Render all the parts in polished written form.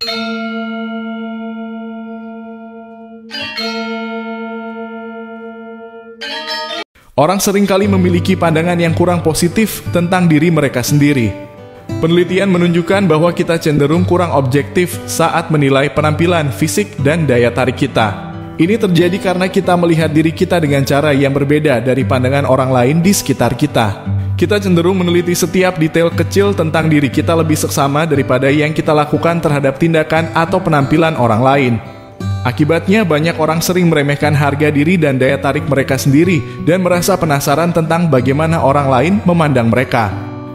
Orang seringkali memiliki pandangan yang kurang positif tentang diri mereka sendiri. Penelitian menunjukkan bahwa kita cenderung kurang objektif saat menilai penampilan, fisik, dan daya tarik kita. Ini terjadi karena kita melihat diri kita dengan cara yang berbeda dari pandangan orang lain di sekitar kita. Kita cenderung meneliti setiap detail kecil tentang diri kita lebih seksama daripada yang kita lakukan terhadap tindakan atau penampilan orang lain. Akibatnya, banyak orang sering meremehkan harga diri dan daya tarik mereka sendiri dan merasa penasaran tentang bagaimana orang lain memandang mereka.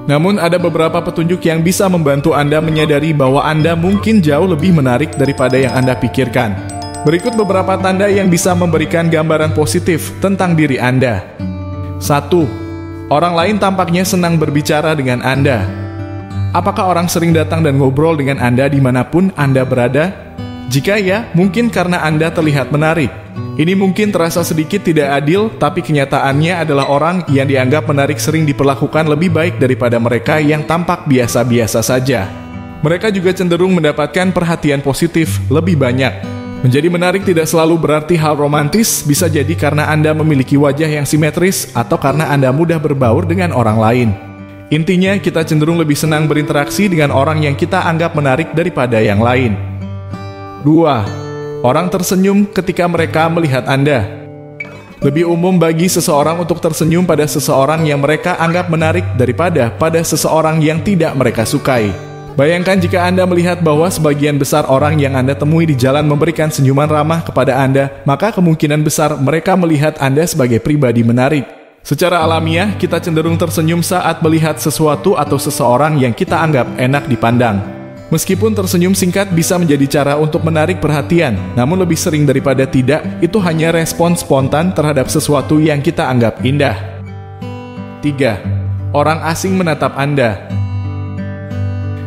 Namun, ada beberapa petunjuk yang bisa membantu Anda menyadari bahwa Anda mungkin jauh lebih menarik daripada yang Anda pikirkan. Berikut beberapa tanda yang bisa memberikan gambaran positif tentang diri Anda. 1. Orang lain tampaknya senang berbicara dengan Anda. Apakah orang sering datang dan ngobrol dengan Anda dimanapun Anda berada? Jika ya, mungkin karena Anda terlihat menarik. Ini mungkin terasa sedikit tidak adil, tapi kenyataannya adalah orang yang dianggap menarik sering diperlakukan lebih baik daripada mereka yang tampak biasa-biasa saja. Mereka juga cenderung mendapatkan perhatian positif lebih banyak. Menjadi menarik tidak selalu berarti hal romantis, bisa jadi karena Anda memiliki wajah yang simetris atau karena Anda mudah berbaur dengan orang lain. Intinya, kita cenderung lebih senang berinteraksi dengan orang yang kita anggap menarik daripada yang lain. 2. Orang tersenyum ketika mereka melihat Anda. Lebih umum bagi seseorang untuk tersenyum pada seseorang yang mereka anggap menarik daripada pada seseorang yang tidak mereka sukai. Bayangkan jika Anda melihat bahwa sebagian besar orang yang Anda temui di jalan memberikan senyuman ramah kepada Anda, maka kemungkinan besar mereka melihat Anda sebagai pribadi menarik. Secara alamiah, kita cenderung tersenyum saat melihat sesuatu atau seseorang yang kita anggap enak dipandang. Meskipun tersenyum singkat bisa menjadi cara untuk menarik perhatian, namun lebih sering daripada tidak, itu hanya respon spontan terhadap sesuatu yang kita anggap indah. 3. Orang asing menatap Anda.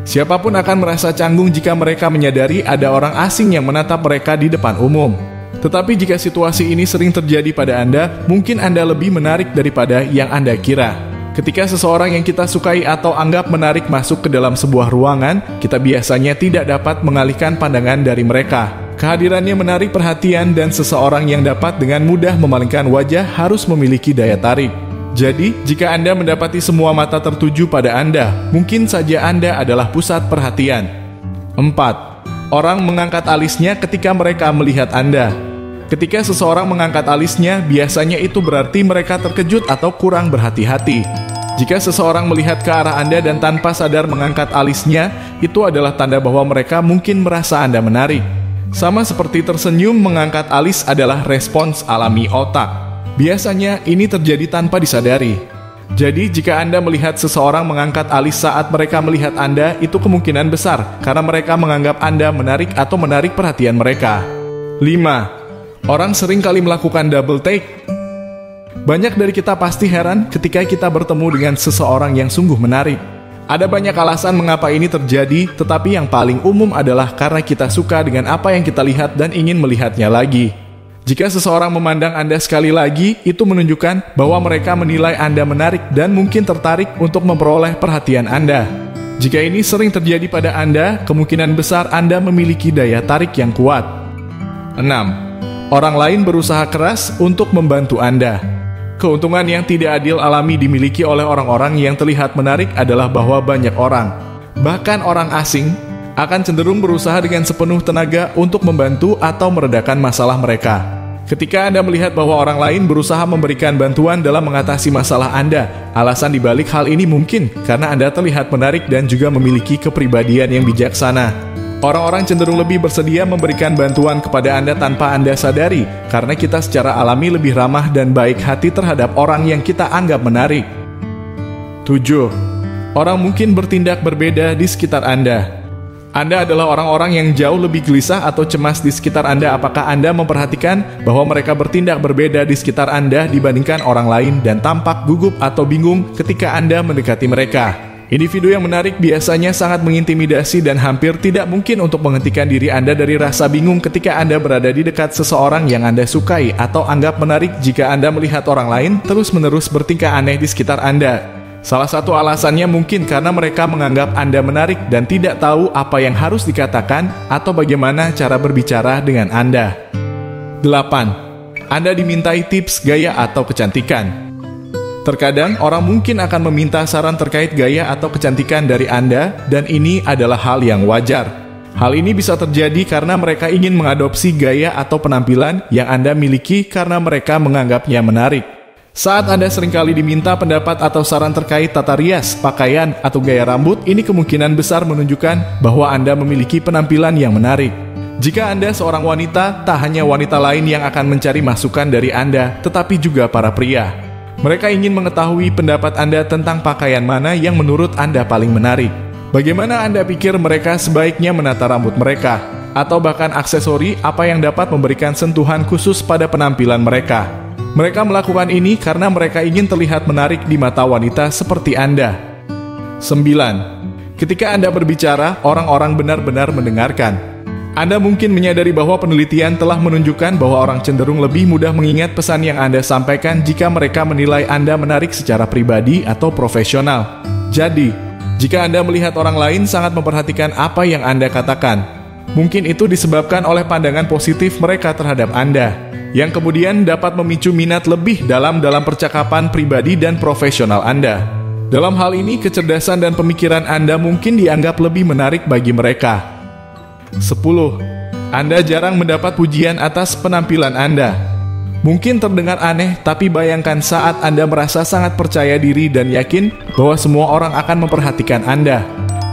Siapapun akan merasa canggung jika mereka menyadari ada orang asing yang menatap mereka di depan umum. Tetapi jika situasi ini sering terjadi pada Anda, mungkin Anda lebih menarik daripada yang Anda kira. Ketika seseorang yang kita sukai atau anggap menarik masuk ke dalam sebuah ruangan, kita biasanya tidak dapat mengalihkan pandangan dari mereka. Kehadirannya menarik perhatian dan seseorang yang dapat dengan mudah memalingkan wajah harus memiliki daya tarik. Jadi, jika Anda mendapati semua mata tertuju pada Anda, mungkin saja Anda adalah pusat perhatian. 4. Orang mengangkat alisnya ketika mereka melihat Anda. Ketika seseorang mengangkat alisnya, biasanya itu berarti mereka terkejut atau kurang berhati-hati. Jika seseorang melihat ke arah Anda dan tanpa sadar mengangkat alisnya, itu adalah tanda bahwa mereka mungkin merasa Anda menarik. Sama seperti tersenyum, mengangkat alis adalah respons alami otak. Biasanya ini terjadi tanpa disadari. Jadi, jika Anda melihat seseorang mengangkat alis saat mereka melihat Anda, itu kemungkinan besar karena mereka menganggap Anda menarik atau menarik perhatian mereka. 5. Orang sering kali melakukan double take. Banyak dari kita pasti heran ketika kita bertemu dengan seseorang yang sungguh menarik. Ada banyak alasan mengapa ini terjadi, tetapi yang paling umum adalah karena kita suka dengan apa yang kita lihat dan ingin melihatnya lagi. Jika seseorang memandang Anda sekali lagi, itu menunjukkan bahwa mereka menilai Anda menarik dan mungkin tertarik untuk memperoleh perhatian Anda. Jika ini sering terjadi pada Anda, kemungkinan besar Anda memiliki daya tarik yang kuat. 6. Orang lain berusaha keras untuk membantu Anda. Keuntungan yang tidak adil alami dimiliki oleh orang-orang yang terlihat menarik adalah bahwa banyak orang, bahkan orang asing, akan cenderung berusaha dengan sepenuh tenaga untuk membantu atau meredakan masalah mereka. Ketika Anda melihat bahwa orang lain berusaha memberikan bantuan dalam mengatasi masalah Anda, alasan dibalik hal ini mungkin karena Anda terlihat menarik dan juga memiliki kepribadian yang bijaksana. Orang-orang cenderung lebih bersedia memberikan bantuan kepada Anda tanpa Anda sadari, karena kita secara alami lebih ramah dan baik hati terhadap orang yang kita anggap menarik. 7. Orang mungkin bertindak berbeda di sekitar Anda. Anda adalah orang-orang yang jauh lebih gelisah atau cemas di sekitar Anda. Apakah Anda memperhatikan bahwa mereka bertindak berbeda di sekitar Anda dibandingkan orang lain dan tampak gugup atau bingung ketika Anda mendekati mereka? Individu yang menarik biasanya sangat mengintimidasi dan hampir tidak mungkin untuk menghentikan diri Anda dari rasa bingung ketika Anda berada di dekat seseorang yang Anda sukai atau anggap menarik. Jika Anda melihat orang lain terus-menerus bertingkah aneh di sekitar Anda, Salah satu alasannya mungkin karena mereka menganggap Anda menarik dan tidak tahu apa yang harus dikatakan atau bagaimana cara berbicara dengan Anda. 8. Anda dimintai tips gaya atau kecantikan. Terkadang orang mungkin akan meminta saran terkait gaya atau kecantikan dari Anda, dan ini adalah hal yang wajar. Hal ini bisa terjadi karena mereka ingin mengadopsi gaya atau penampilan yang Anda miliki karena mereka menganggapnya menarik. Saat Anda seringkali diminta pendapat atau saran terkait tata rias, pakaian, atau gaya rambut, ini kemungkinan besar menunjukkan bahwa Anda memiliki penampilan yang menarik. Jika Anda seorang wanita, tak hanya wanita lain yang akan mencari masukan dari Anda, tetapi juga para pria. Mereka ingin mengetahui pendapat Anda tentang pakaian mana yang menurut Anda paling menarik. Bagaimana Anda pikir mereka sebaiknya menata rambut mereka, atau bahkan aksesori apa yang dapat memberikan sentuhan khusus pada penampilan mereka. Mereka melakukan ini karena mereka ingin terlihat menarik di mata wanita seperti Anda. 9. Ketika Anda berbicara, orang-orang benar-benar mendengarkan. Anda mungkin menyadari bahwa penelitian telah menunjukkan bahwa orang cenderung lebih mudah mengingat pesan yang Anda sampaikan jika mereka menilai Anda menarik secara pribadi atau profesional. Jadi, jika Anda melihat orang lain sangat memperhatikan apa yang Anda katakan, mungkin itu disebabkan oleh pandangan positif mereka terhadap Anda, yang kemudian dapat memicu minat lebih dalam percakapan pribadi dan profesional Anda. Dalam hal ini, kecerdasan dan pemikiran Anda mungkin dianggap lebih menarik bagi mereka. 10. Anda jarang mendapat pujian atas penampilan Anda. Mungkin terdengar aneh, tapi bayangkan saat Anda merasa sangat percaya diri dan yakin bahwa semua orang akan memperhatikan Anda.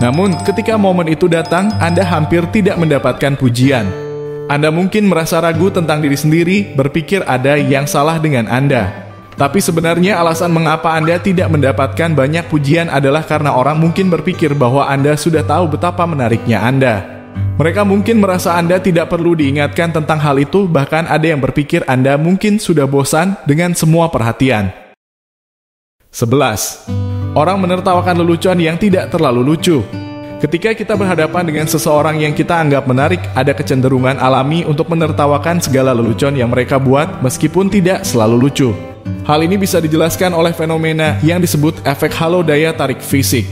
Namun, ketika momen itu datang, Anda hampir tidak mendapatkan pujian. Anda mungkin merasa ragu tentang diri sendiri, berpikir ada yang salah dengan Anda. Tapi sebenarnya alasan mengapa Anda tidak mendapatkan banyak pujian adalah karena orang mungkin berpikir bahwa Anda sudah tahu betapa menariknya Anda. Mereka mungkin merasa Anda tidak perlu diingatkan tentang hal itu, bahkan ada yang berpikir Anda mungkin sudah bosan dengan semua perhatian. 11. Orang menertawakan lelucon yang tidak terlalu lucu. Ketika kita berhadapan dengan seseorang yang kita anggap menarik, ada kecenderungan alami untuk menertawakan segala lelucon yang mereka buat meskipun tidak selalu lucu. Hal ini bisa dijelaskan oleh fenomena yang disebut efek halo daya tarik fisik.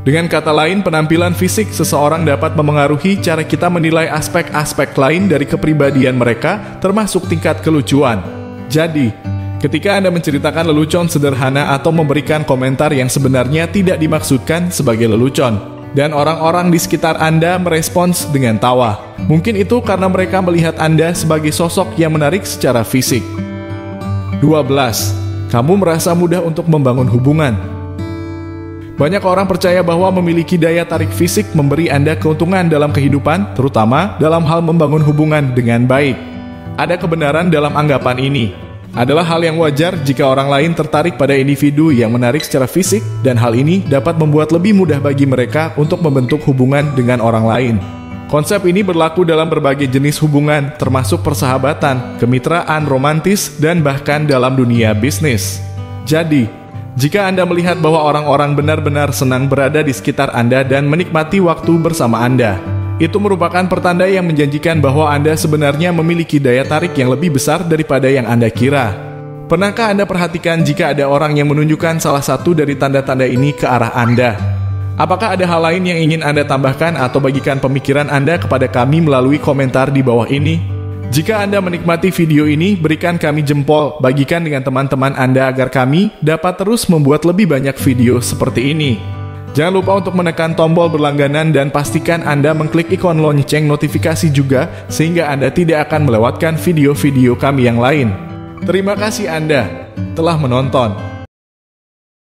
Dengan kata lain, penampilan fisik seseorang dapat memengaruhi cara kita menilai aspek-aspek lain dari kepribadian mereka, termasuk tingkat kelucuan. Jadi, ketika Anda menceritakan lelucon sederhana atau memberikan komentar yang sebenarnya tidak dimaksudkan sebagai lelucon, dan orang-orang di sekitar Anda merespons dengan tawa, mungkin itu karena mereka melihat Anda sebagai sosok yang menarik secara fisik. 12. Kamu merasa mudah untuk membangun hubungan. Banyak orang percaya bahwa memiliki daya tarik fisik memberi Anda keuntungan dalam kehidupan, terutama dalam hal membangun hubungan dengan baik. Ada kebenaran dalam anggapan ini. Adalah hal yang wajar jika orang lain tertarik pada individu yang menarik secara fisik, dan hal ini dapat membuat lebih mudah bagi mereka untuk membentuk hubungan dengan orang lain. Konsep ini berlaku dalam berbagai jenis hubungan, termasuk persahabatan, kemitraan romantis, dan bahkan dalam dunia bisnis. Jadi, jika Anda melihat bahwa orang-orang benar-benar senang berada di sekitar Anda dan menikmati waktu bersama Anda, itu merupakan pertanda yang menjanjikan bahwa Anda sebenarnya memiliki daya tarik yang lebih besar daripada yang Anda kira. Pernahkah Anda perhatikan jika ada orang yang menunjukkan salah satu dari tanda-tanda ini ke arah Anda? Apakah ada hal lain yang ingin Anda tambahkan atau bagikan pemikiran Anda kepada kami melalui komentar di bawah ini? Jika Anda menikmati video ini, berikan kami jempol, bagikan dengan teman-teman Anda agar kami dapat terus membuat lebih banyak video seperti ini. Jangan lupa untuk menekan tombol berlangganan dan pastikan Anda mengklik ikon lonceng notifikasi juga, sehingga Anda tidak akan melewatkan video-video kami yang lain. Terima kasih Anda telah menonton.